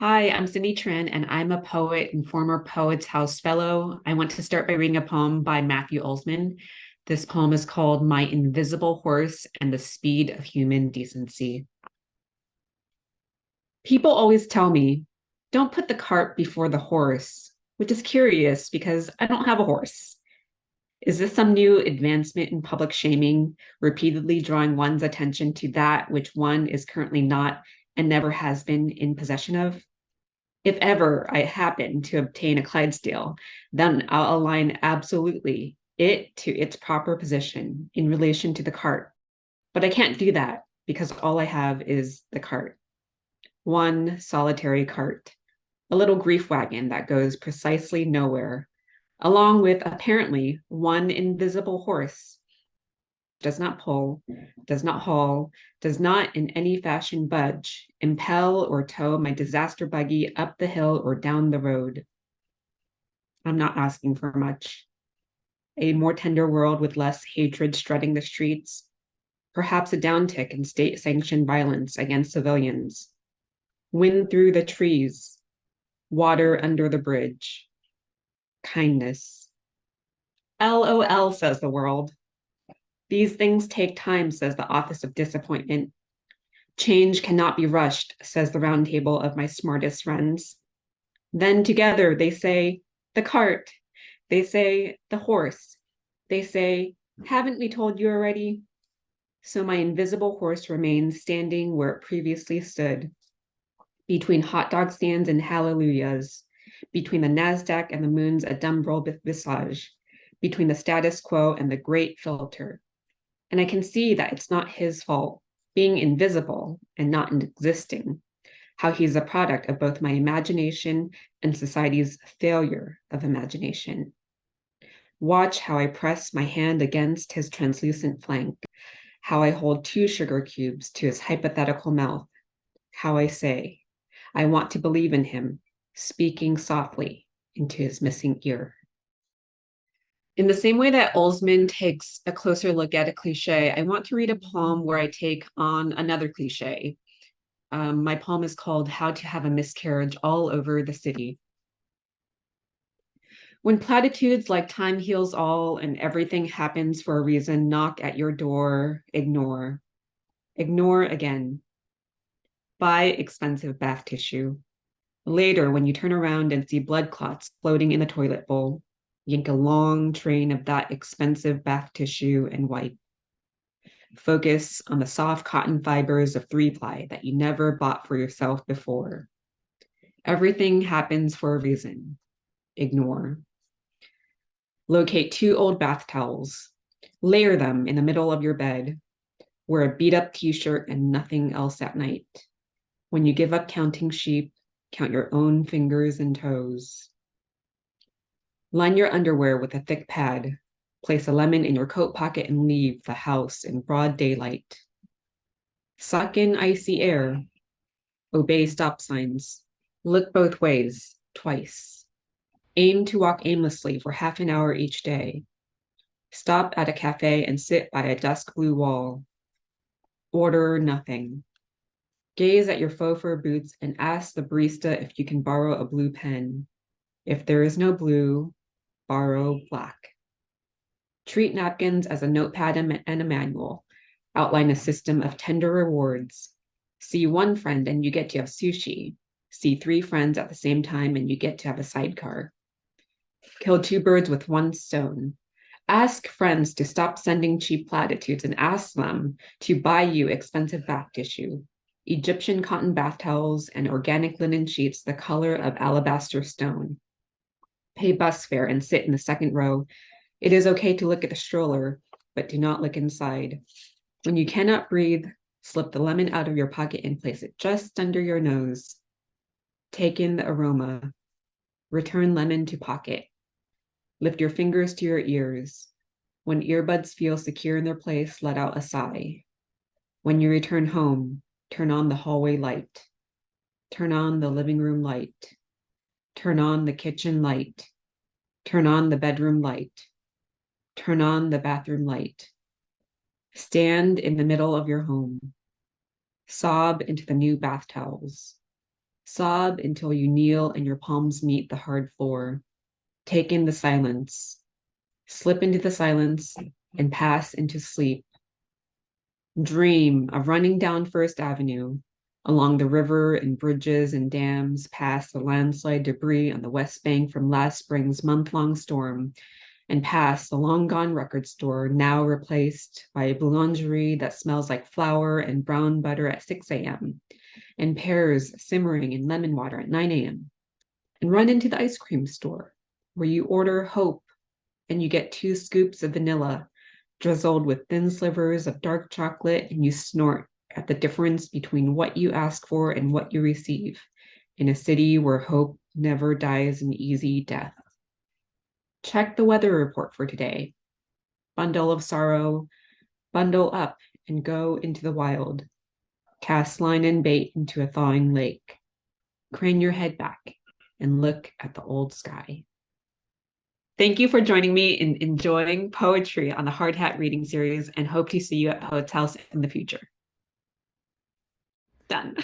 Hi, I'm Cindy Tran, and I'm a poet and former Poets House Fellow. I want to start by reading a poem by Matthew Olzmann. This poem is called My Invisible Horse and the Speed of Human Decency. People always tell me, don't put the cart before the horse, which is curious because I don't have a horse. Is this some new advancement in public shaming, repeatedly drawing one's attention to that which one is currently not and never has been in possession of? If ever I happen to obtain a Clydesdale, then I'll align absolutely it to its proper position in relation to the cart. But I can't do that because all I have is the cart. One solitary cart, a little grief wagon that goes precisely nowhere, along with apparently one invisible horse, does not pull, does not haul, does not in any fashion budge, impel or tow my disaster buggy up the hill or down the road. I'm not asking for much. A more tender world with less hatred strutting the streets, perhaps a downtick in state sanctioned violence against civilians, wind through the trees, water under the bridge, kindness. LOL, says the world. These things take time, says the Office of Disappointment. Change cannot be rushed, says the round table of my smartest friends. Then together they say, the cart. They say, the horse. They say, haven't we told you already? So my invisible horse remains standing where it previously stood, between hot dog stands and hallelujahs, between the NASDAQ and the moon's adumbral visage, between the status quo and the great filter. And I can see that it's not his fault, being invisible and not existing, how he's a product of both my imagination and society's failure of imagination. Watch how I press my hand against his translucent flank, how I hold two sugar cubes to his hypothetical mouth, how I say, I want to believe in him, speaking softly into his missing ear. In the same way that Olzmann takes a closer look at a cliche, I want to read a poem where I take on another cliche. My poem is called How to Have a Miscarriage All Over the City. When platitudes like time heals all and everything happens for a reason knock at your door, ignore. Ignore again. Buy expensive bath tissue. Later, when you turn around and see blood clots floating in the toilet bowl, yank a long train of that expensive bath tissue and wipe. Focus on the soft cotton fibers of 3-ply that you never bought for yourself before. Everything happens for a reason. Ignore. Locate 2 old bath towels. Layer them in the middle of your bed. Wear a beat-up t-shirt and nothing else at night. When you give up counting sheep, count your own fingers and toes. Line your underwear with a thick pad. Place a lemon in your coat pocket and leave the house in broad daylight. Suck in icy air. Obey stop signs. Look both ways, twice. Aim to walk aimlessly for half an hour each day. Stop at a cafe and sit by a dusk blue wall. Order nothing. Gaze at your faux fur boots and ask the barista if you can borrow a blue pen. If there is no blue, borrow black. Treat napkins as a notepad and a manual. Outline a system of tender rewards. See one friend and you get to have sushi. See 3 friends at the same time and you get to have a sidecar. Kill 2 birds with 1 stone. Ask friends to stop sending cheap platitudes and ask them to buy you expensive bath tissue, Egyptian cotton bath towels, and organic linen sheets the color of alabaster stone. Pay bus fare and sit in the second row. It is okay to look at the stroller, but do not look inside. When you cannot breathe, slip the lemon out of your pocket and place it just under your nose. Take in the aroma. Return lemon to pocket. Lift your fingers to your ears. When earbuds feel secure in their place, let out a sigh. When you return home, turn on the hallway light. Turn on the living room light. Turn on the kitchen light. Turn on the bedroom light. Turn on the bathroom light. Stand in the middle of your home. Sob into the new bath towels. Sob until you kneel and your palms meet the hard floor. Take in the silence. Slip into the silence and pass into sleep. Dream of running down First Avenue, along the river and bridges and dams, past the landslide debris on the West Bank from last spring's month-long storm, and past the long-gone record store, now replaced by a boulangerie that smells like flour and brown butter at 6 a.m., and pears simmering in lemon water at 9 a.m., and run into the ice cream store, where you order hope and you get 2 scoops of vanilla drizzled with thin slivers of dark chocolate, and you snort at the difference between what you ask for and what you receive in a city where hope never dies an easy death. Check the weather report for today. Bundle of sorrow, bundle up and go into the wild. Cast line and bait into a thawing lake. Crane your head back and look at the old sky. Thank you for joining me in enjoying poetry on the Hard Hat reading series, and hope to see you at Poets House in the future. Done.